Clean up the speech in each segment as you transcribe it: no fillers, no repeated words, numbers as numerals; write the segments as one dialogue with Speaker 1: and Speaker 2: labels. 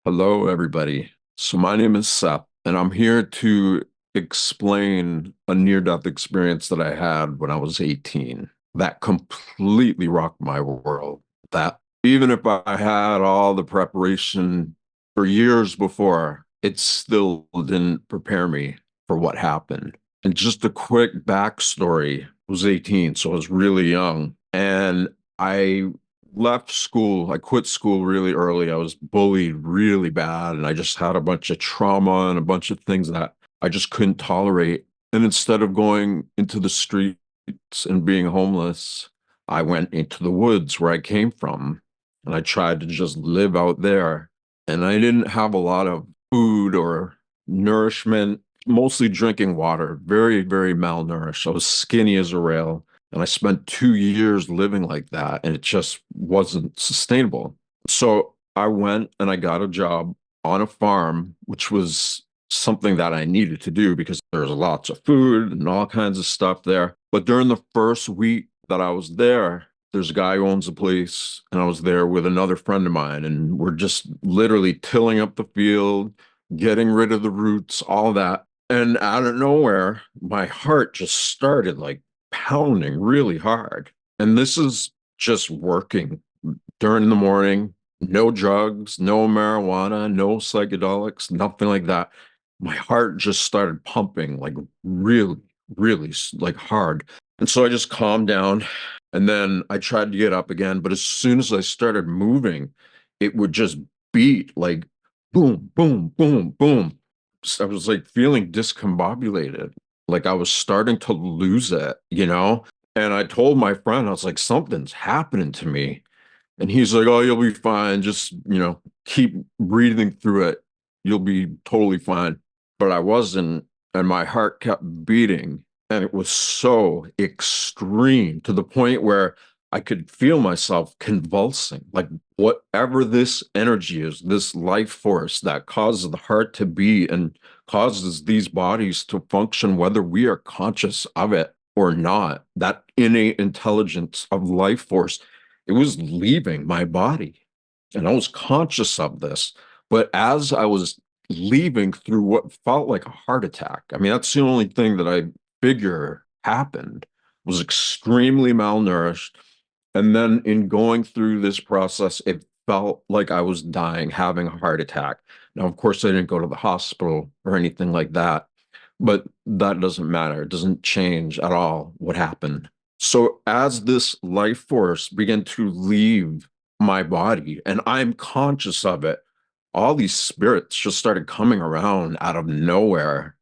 Speaker 1: Hello, everybody. So, my name is Seth, and I'm here to explain a near-death experience that I had when I was 18 that completely rocked my world. That even if I had all the preparation for years before, it still didn't prepare me for what happened. And just a quick backstory, I was 18, so I was really young, and I left school. I quit school really early. I was bullied really bad, and I just had a bunch of trauma and a bunch of things that I just couldn't tolerate. And instead of going into the streets and being homeless, I went into the woods where I came from, and I tried to just live out there. And I didn't have a lot of food or nourishment, mostly drinking water, very, very malnourished. I was skinny as a rail. And I spent 2 years living like that, and it just wasn't sustainable. So I went and I got a job on a farm, which was something that I needed to do because there's lots of food and all kinds of stuff there. But during the first week that I was there, there's a guy who owns a place, and I was there with another friend of mine, and we're just literally tilling up the field, getting rid of the roots, all that. And out of nowhere, my heart just started like pounding really hard. And this is just working during the morning, no drugs, no marijuana, no psychedelics, nothing like that. My heart just started pumping like really, really like hard. And so I just calmed down and then I tried to get up again. But as soon as I started moving, it would just beat like boom, boom, boom, boom. I was like feeling discombobulated, like I was starting to lose it. And I told my friend, I was like, something's happening to me. And he's like, oh, you'll be fine. Just keep breathing through it. You'll be totally fine. But I wasn't, and my heart kept beating. And it was so extreme to the point where I could feel myself convulsing. Like whatever this energy is, this life force that causes the heart to beat and causes these bodies to function, whether we are conscious of it or not, that innate intelligence of life force, it was leaving my body. And I was conscious of this. But as I was leaving through what felt like a heart attack, I mean, that's the only thing that I figure happened, was extremely malnourished. And then in going through this process, it felt like I was dying, having a heart attack. Now, of course, I didn't go to the hospital or anything like that, but that doesn't matter. It doesn't change at all what happened. So as this life force began to leave my body and I'm conscious of it, all these spirits just started coming around out of nowhere,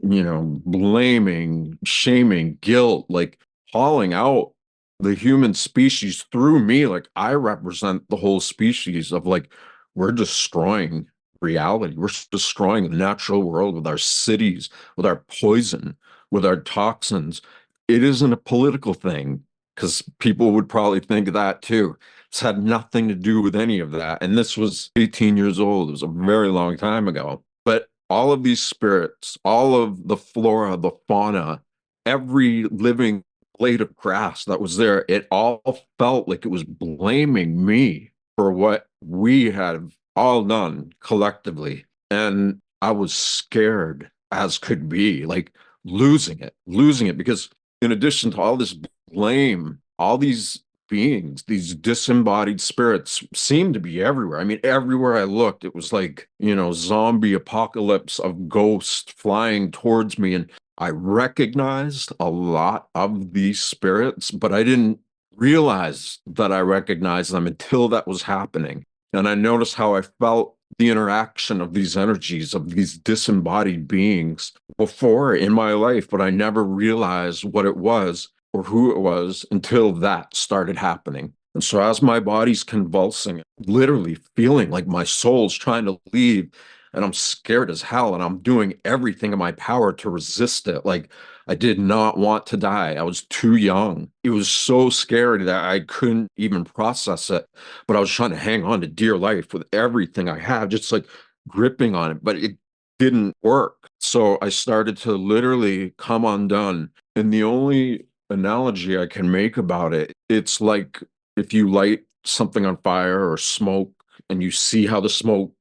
Speaker 1: blaming, shaming, guilt, like calling out the human species through me. Like I represent the whole species of like, we're destroying reality. We're destroying the natural world with our cities, with our poison, with our toxins. It isn't a political thing because people would probably think that too. It's had nothing to do with any of that. And this was 18 years old. It was a very long time ago. But all of these spirits, all of the flora, the fauna, every living blade of grass that was there, it all felt like it was blaming me for what we had all done collectively. And I was scared as could be, like losing it, because in addition to all this blame, all these beings, these disembodied spirits seemed to be everywhere. I mean, everywhere I looked, it was like, zombie apocalypse of ghosts flying towards me. And I recognized a lot of these spirits, but I didn't realize that I recognized them until that was happening. And I noticed how I felt the interaction of these energies, of these disembodied beings before in my life, but I never realized what it was or who it was until that started happening. And so, as my body's convulsing, literally feeling like my soul's trying to leave, and I'm scared as hell, and I'm doing everything in my power to resist it. Like, I did not want to die. I was too young. It was so scary that I couldn't even process it. But I was trying to hang on to dear life with everything I had, just like gripping on it. But it didn't work. So I started to literally come undone. And the only analogy I can make about it, it's like if you light something on fire or smoke and you see how the smoke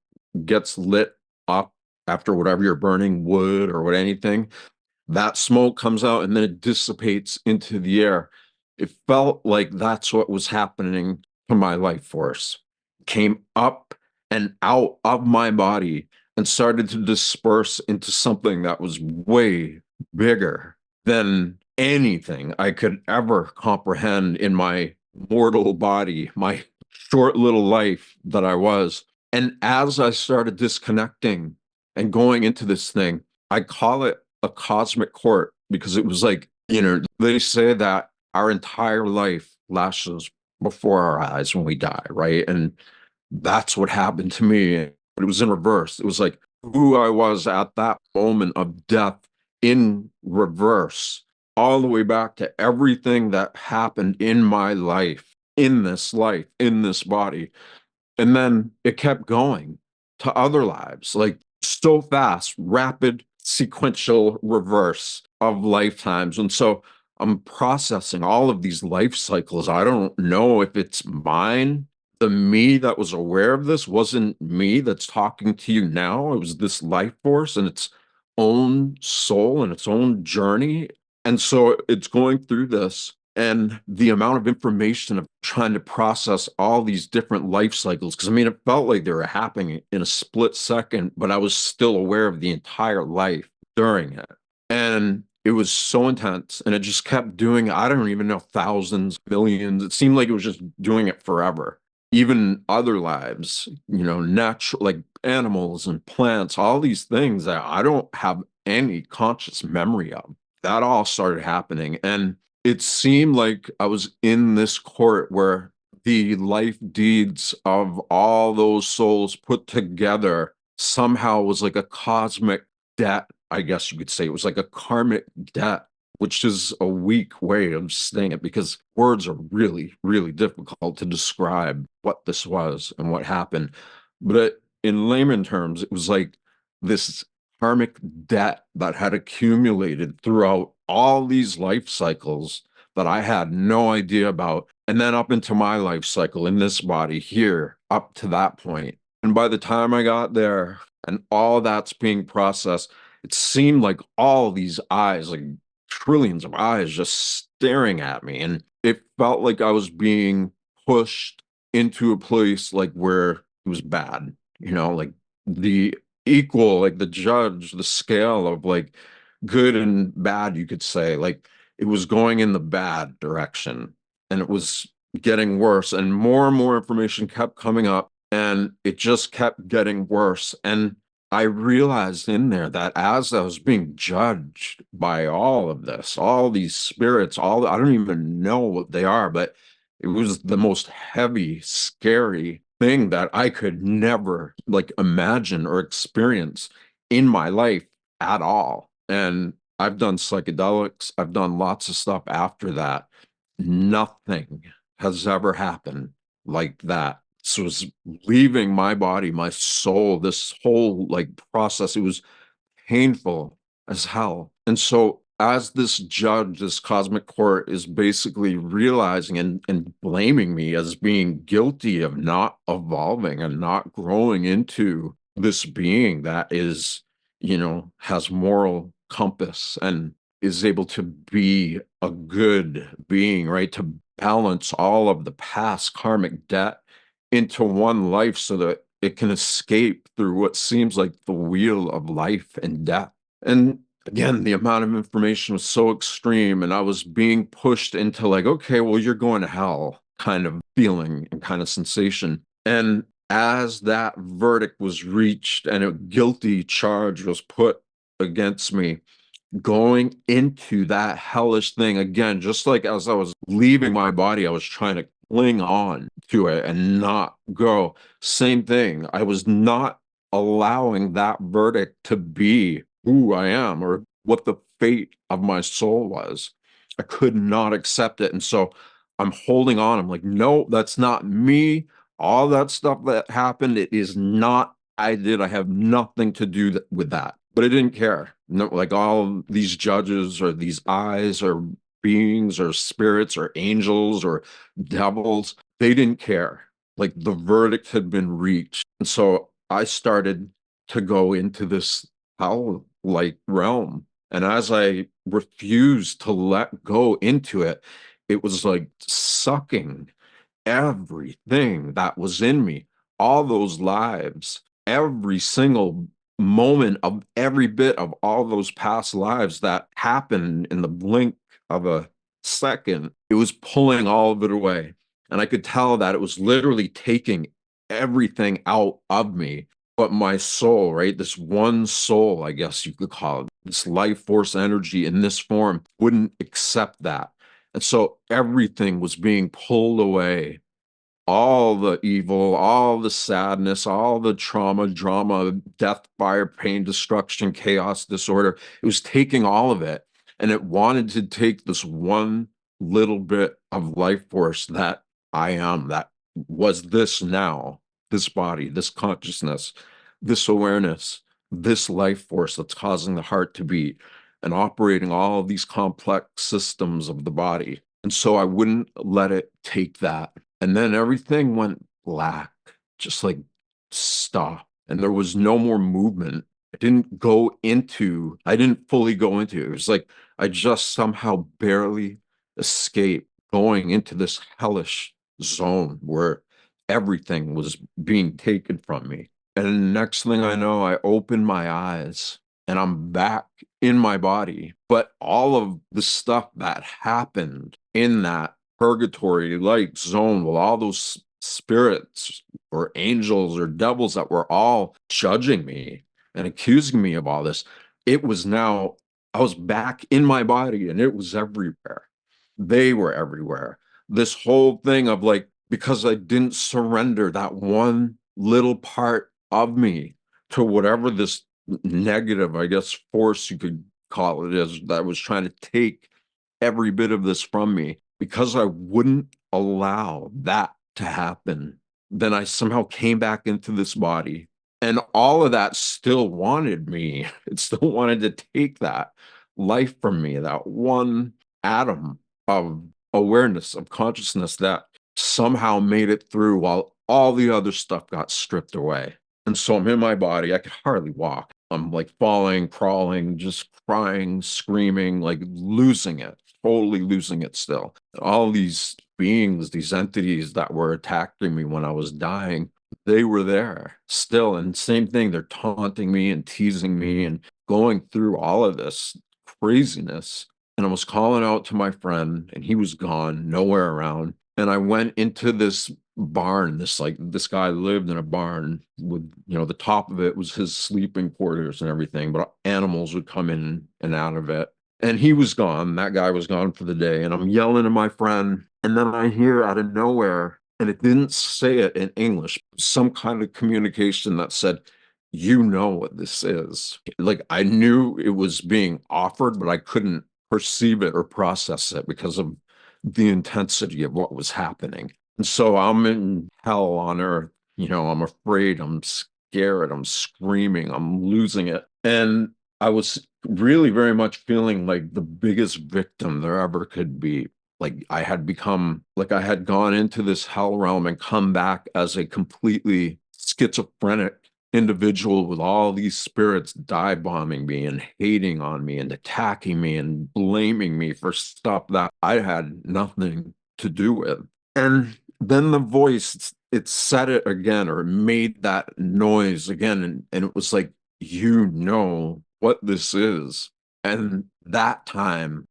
Speaker 1: gets lit up after whatever you're burning, wood or what anything, that smoke comes out and then it dissipates into the air. It felt like that's what was happening to my life force. Came up and out of my body and started to disperse into something that was way bigger than anything I could ever comprehend in my mortal body, my short little life that I was. And as I started disconnecting and going into this thing, I call it a cosmic court because it was like, they say that our entire life lashes before our eyes when we die, right? And that's what happened to me. But it was in reverse. It was like who I was at that moment of death in reverse, all the way back to everything that happened in my life, in this body. And then it kept going to other lives, like so fast, rapid, sequential reverse of lifetimes. And so I'm processing all of these life cycles. I don't know if it's mine. The me that was aware of this wasn't me that's talking to you now. It was this life force and its own soul and its own journey. And so it's going through this, and the amount of information of trying to process all these different life cycles, because I mean, it felt like they were happening in a split second, but I was still aware of the entire life during it. And it was so intense, and it just kept doing, I don't even know, thousands, millions. It seemed like it was just doing it forever. Even other lives, natural, like animals and plants, all these things that I don't have any conscious memory of. That all started happening. And it seemed like I was in this court where the life deeds of all those souls put together somehow was like a cosmic debt, I guess you could say. It was like a karmic debt, which is a weak way of saying it because words are really, really difficult to describe what this was and what happened. But in layman terms, it was like this karmic debt that had accumulated throughout all these life cycles that I had no idea about. And then up into my life cycle in this body here, up to that point. And by the time I got there and all that's being processed, it seemed like all these eyes, like trillions of eyes, just staring at me. And it felt like I was being pushed into a place like where it was bad, like the equal, like the judge, the scale of like good and bad, you could say. Like it was going in the bad direction and it was getting worse, and more information kept coming up and it just kept getting worse. And I realized in there that as I was being judged by all of this, all these spirits, I don't even know what they are, but it was the most heavy, scary thing that I could never like imagine or experience in my life at all. And I've done psychedelics, I've done lots of stuff after that. Nothing has ever happened like that. This was leaving my body, my soul, this whole like process. It was painful as hell. And so as this judge, this cosmic court is basically realizing and blaming me as being guilty of not evolving and not growing into this being that is, has moral compass and is able to be a good being, right? To balance all of the past karmic debt into one life so that it can escape through what seems like the wheel of life and death. And again, the amount of information was so extreme, and I was being pushed into like, okay, well, you're going to hell kind of feeling and kind of sensation. And as that verdict was reached and a guilty charge was put against me, going into that hellish thing again, just like as I was leaving my body, I was trying to cling on to it and not go. Same thing. I was not allowing that verdict to be who I am or what the fate of my soul was. I could not accept it. And so I'm holding on. I'm like, no, that's not me. All that stuff that happened, it is not I did. I have nothing to do with that. But I didn't care. No, like all these judges or these eyes or beings or spirits or angels or devils, they didn't care. Like the verdict had been reached. And so I started to go into this hell-like realm. And as I refused to let go into it, it was like sucking everything that was in me, all those lives, every single moment of every bit of all those past lives that happened in the blink of a second. It was pulling all of it away. And I could tell that it was literally taking everything out of me. But my soul, right? This one soul, I guess you could call it, this life force energy in this form wouldn't accept that. And so everything was being pulled away, all the evil, all the sadness, all the trauma, drama, death, fire, pain, destruction, chaos, disorder. It was taking all of it. And it wanted to take this one little bit of life force that I am, that was this now, this body, this consciousness, this awareness, this life force that's causing the heart to beat and operating all of these complex systems of the body. And so I wouldn't let it take that. And then everything went black, just like stop. And there was no more movement. I didn't fully go into it. It was like I just somehow barely escaped going into this hellish zone where everything was being taken from me. And the next thing I know, I open my eyes and I'm back in my body. But all of the stuff that happened in that purgatory like zone with all those spirits or angels or devils that were all judging me and accusing me of all this, it was now, I was back in my body and it was everywhere. They were everywhere. This whole thing of like, because I didn't surrender that one little part of me to whatever this negative, I guess, force you could call it is that was trying to take every bit of this from me, because I wouldn't allow that to happen, then I somehow came back into this body. And all of that still wanted me. It still wanted to take that life from me, that one atom of awareness, of consciousness that somehow made it through while all the other stuff got stripped away. And so I'm in my body. I could hardly walk. I'm like falling, crawling, just crying, screaming, like losing it, totally losing it still. All these beings, these entities that were attacking me when I was dying, they were there still. And same thing, they're taunting me and teasing me and going through all of this craziness. And I was calling out to my friend, and he was gone, nowhere around. And I went into this barn. This guy lived in a barn with, the top of it was his sleeping quarters and everything, but animals would come in and out of it. And he was gone. That guy was gone for the day. And I'm yelling at my friend. And then I hear out of nowhere, and it didn't say it in English, some kind of communication that said, "You know what this is." Like I knew it was being offered, but I couldn't perceive it or process it because of the intensity of what was happening. And so I'm in hell on earth. I'm afraid, I'm scared, I'm screaming, I'm losing it. And I was really very much feeling like the biggest victim there ever could be. Like I had gone into this hell realm and come back as a completely schizophrenic individual with all these spirits dive bombing me and hating on me and attacking me and blaming me for stuff that I had nothing to do with. And then the voice, it said it again, or it made that noise again. And it was like, you know what this is. And that time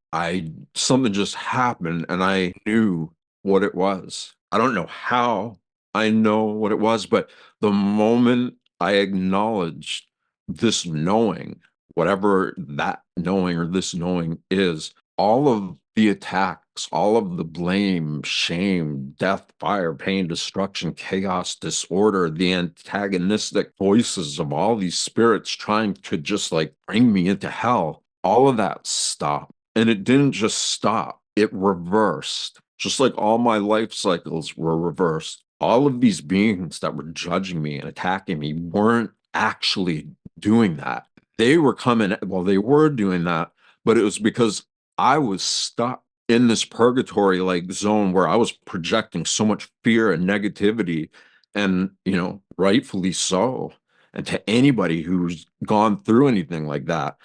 Speaker 1: something just happened and I knew what it was. I don't know how I know what it was, but the moment I acknowledged this knowing, whatever that knowing or this knowing is, all of the attacks, all of the blame, shame, death, fire, pain, destruction, chaos, disorder, the antagonistic voices of all these spirits trying to just like bring me into hell, all of that stopped. And it didn't just stop, it reversed. Just like all my life cycles were reversed. All of these beings that were judging me and attacking me weren't actually doing that. They were coming, well, they were doing that, but it was because I was stuck in this purgatory like zone where I was projecting so much fear and negativity, and rightfully so. And to anybody who's gone through anything like that,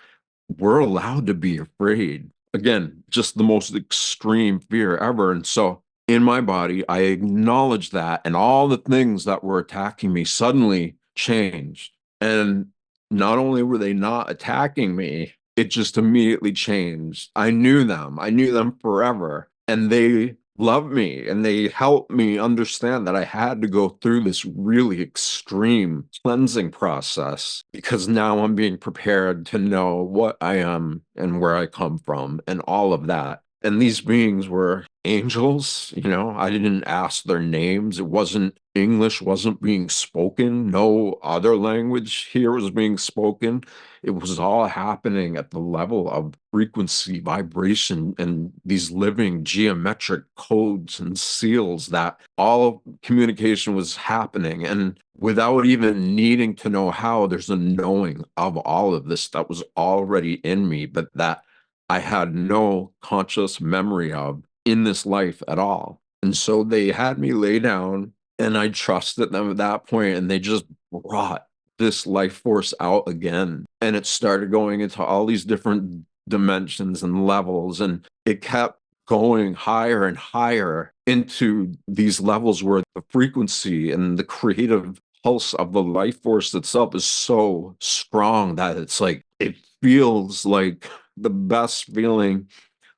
Speaker 1: we're allowed to be afraid. Again, just the most extreme fear ever. And so in my body, I acknowledged that, and all the things that were attacking me suddenly changed. And not only were they not attacking me, it just immediately changed. I knew them forever, and they loved me and they helped me understand that I had to go through this really extreme cleansing process because now I'm being prepared to know what I am and where I come from and all of that. And these beings were angels, you know, I didn't ask their names. It wasn't English wasn't being spoken. No other language here was being spoken. It was all happening at the level of frequency, vibration, and these living geometric codes and seals that all communication was happening. And without even needing to know how, there's a knowing of all of this that was already in me, but that I had no conscious memory of in this life at all. And so they had me lay down and I trusted them at that point, and they just brought this life force out again. And it started going into all these different dimensions and levels, and it kept going higher and higher into these levels where the frequency and the creative pulse of the life force itself is so strong that it's like it feels like the best feeling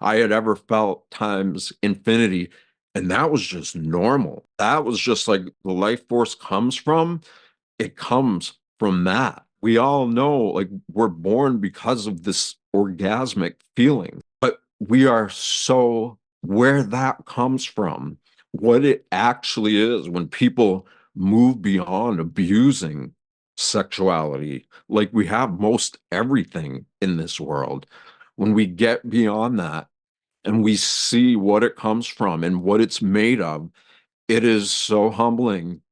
Speaker 1: I had ever felt times infinity. And that was just normal. That was just like the life force comes from, it comes from that. We all know, like, we're born because of this orgasmic feeling, but we are so where that comes from, what it actually is when people move beyond abusing sexuality, like we have most everything in this world. When we get beyond that and we see what it comes from and what it's made of, it is so humbling.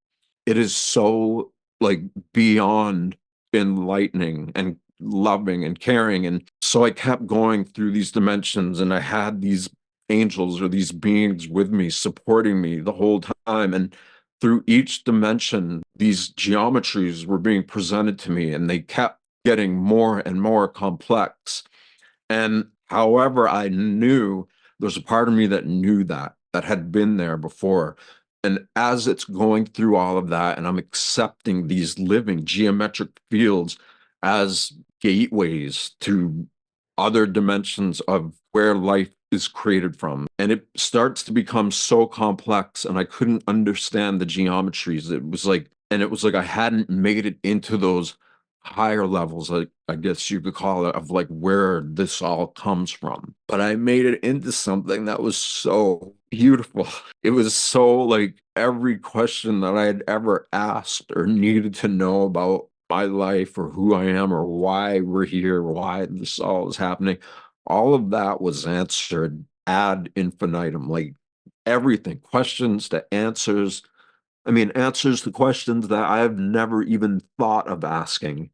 Speaker 1: It is so like beyond enlightening and loving and caring. And so I kept going through these dimensions and I had these angels or these beings with me, supporting me the whole time. And through each dimension, these geometries were being presented to me and they kept getting more and more complex. And however, I knew there's a part of me that knew that, that had been there before. And as it's going through all of that, and I'm accepting these living geometric fields as gateways to other dimensions of where life is created from. And it starts to become so complex, and I couldn't understand the geometries. It was like I hadn't made it into those higher levels, like I guess you could call it, of like where this all comes from. But I made it into something that was so beautiful. It was so like every question that I had ever asked or needed to know about my life or who I am or why we're here, why this all is happening, all of that was answered ad infinitum, like everything, questions to answers. I mean, answers to questions that I have never even thought of asking,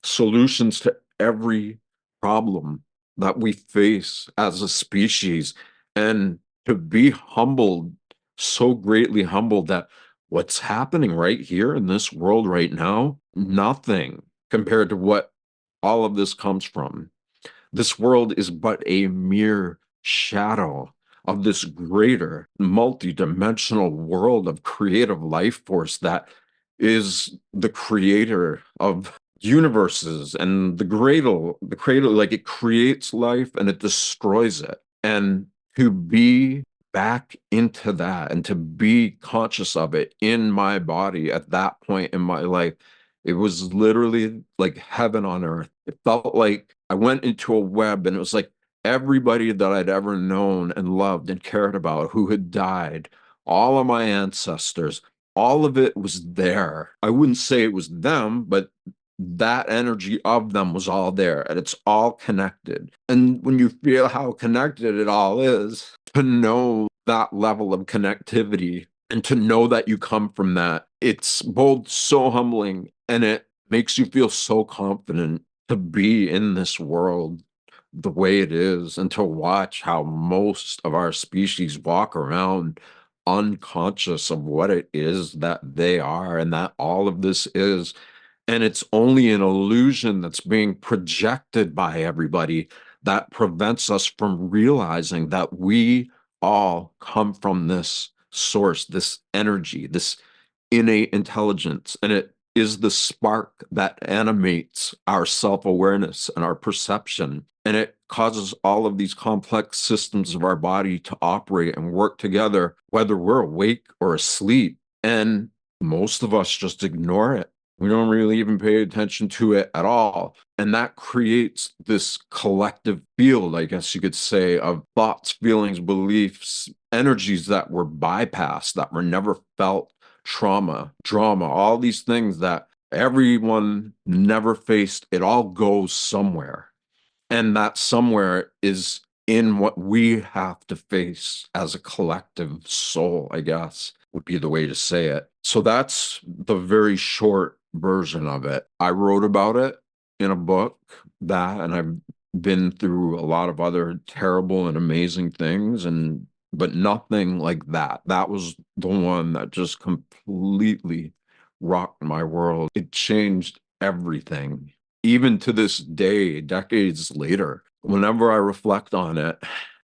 Speaker 1: solutions to every problem that we face as a species, and to be humbled, so greatly humbled that what's happening right here in this world right now, nothing compared to what all of this comes from. This world is but a mere shadow of this greater multi-dimensional world of creative life force that is the creator of universes and the cradle, like it creates life and it destroys it. And to be back into that and to be conscious of it in my body at that point in my life, it was literally like heaven on earth. It felt like I went into a web and it was like everybody that I'd ever known and loved and cared about who had died, all of my ancestors, all of it was there. I wouldn't say it was them, but that energy of them was all there and it's all connected. And when you feel how connected it all is, to know that level of connectivity and to know that you come from that, it's both so humbling and it makes you feel so confident to be in this world the way it is and to watch how most of our species walk around unconscious of what it is that they are and that all of this is. And it's only an illusion that's being projected by everybody that prevents us from realizing that we all come from this source, this energy, this innate intelligence. And it is the spark that animates our self awareness and our perception. And it causes all of these complex systems of our body to operate and work together, whether we're awake or asleep. And most of us just ignore it. We don't really even pay attention to it at all. And that creates this collective field, I guess you could say, of thoughts, feelings, beliefs, energies that were bypassed, that were never felt, trauma, drama, all these things that everyone never faced. It all goes somewhere. And that somewhere is in what we have to face as a collective soul, I guess would be the way to say it. So that's the very short version of it. I wrote about it in a book, that, and I've been through a lot of other terrible and amazing things, and but nothing like that. That was the one that just completely rocked my world. It changed everything. Even to this day, decades later, whenever I reflect on it,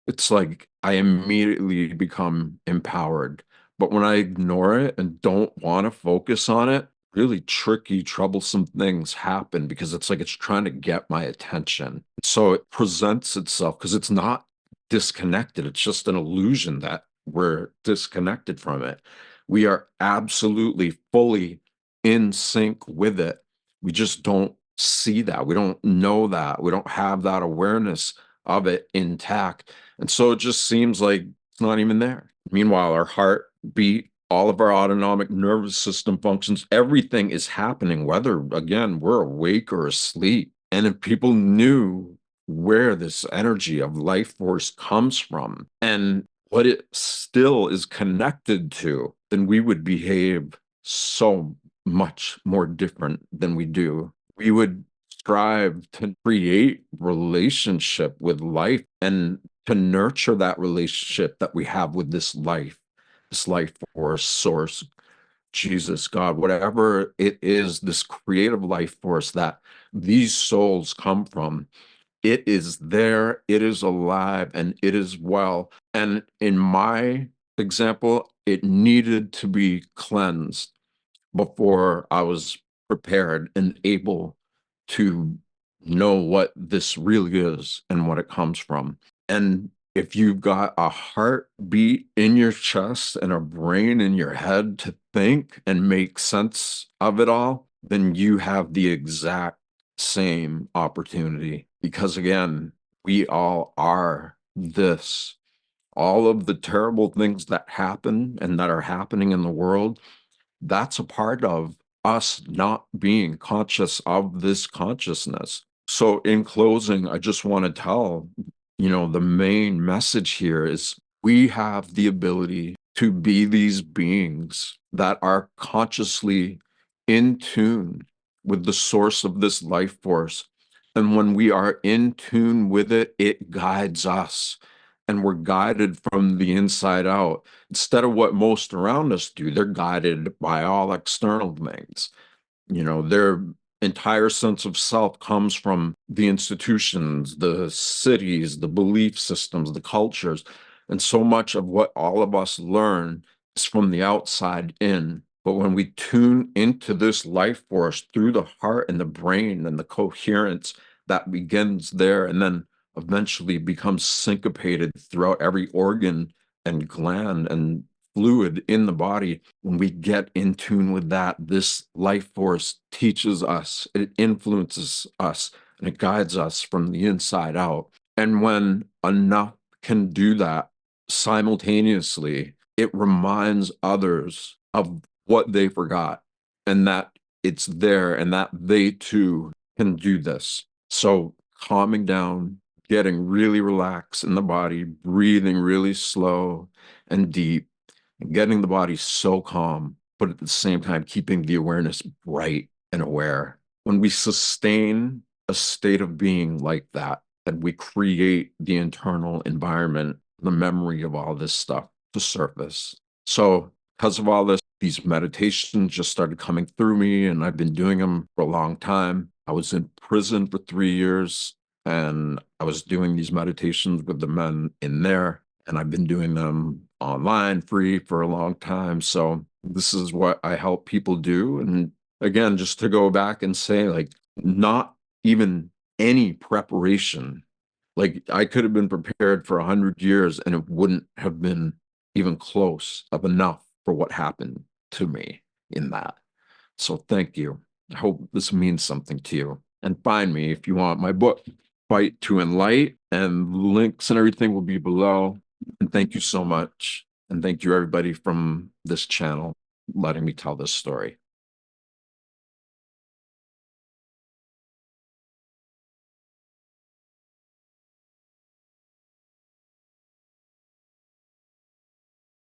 Speaker 1: it's like I immediately become empowered. But when I ignore it and don't want to focus on it, really tricky, troublesome things happen because it's like it's trying to get my attention. So it presents itself because it's not disconnected. It's just an illusion that we're disconnected from it. We are absolutely fully in sync with it. We just don't see that. We don't know that. We don't have that awareness of it intact. And so it just seems like it's not even there. Meanwhile, our heart beat, all of our autonomic nervous system functions, everything is happening, whether, again, we're awake or asleep. And if people knew where this energy of life force comes from and what it still is connected to, then we would behave so much more different than we do. We would strive to create relationship with life and to nurture that relationship that we have with this life force, source, Jesus, God, whatever it is, this creative life force that these souls come from. It is there, it is alive, and it is well. And in my example, it needed to be cleansed before I was prepared and able to know what this really is and what it comes from. And if you've got a heartbeat in your chest and a brain in your head to think and make sense of it all, then you have the exact same opportunity. Because again, we all are this. All of the terrible things that happen and that are happening in the world, that's a part of us not being conscious of this consciousness. So in closing, I just want to tell, the main message here is we have the ability to be these beings that are consciously in tune with the source of this life force. And when we are in tune with it, it guides us. And we're guided from the inside out. Instead of what most around us do, they're guided by all external things. Their entire sense of self comes from the institutions, the cities, the belief systems, the cultures. And so much of what all of us learn is from the outside in. But when we tune into this life force through the heart and the brain and the coherence that begins there and then eventually becomes syncopated throughout every organ and gland and fluid in the body, when we get in tune with that, this life force teaches us, it influences us, and it guides us from the inside out. And when enough can do that simultaneously, it reminds others of what they forgot and that it's there and that they too can do this. So calming down, getting really relaxed in the body, breathing really slow and deep, getting the body so calm, but at the same time, keeping the awareness bright and aware. When we sustain a state of being like that, and we create the internal environment, the memory of all this stuff to surface. So because of all this, these meditations just started coming through me, and I've been doing them for a long time. I was in prison for 3 years, and I was doing these meditations with the men in there, and I've been doing them online free for a long time. So this is what I help people do. And again, just to go back and say, like, not even any preparation. Like, I could have been prepared for 100 years and it wouldn't have been even close of enough for what happened to me in that. So thank you. I hope this means something to you. And find me if you want my book, Fight to Enlighten, and links and everything will be below. And thank you so much. And thank you, everybody from this channel, letting me tell this story.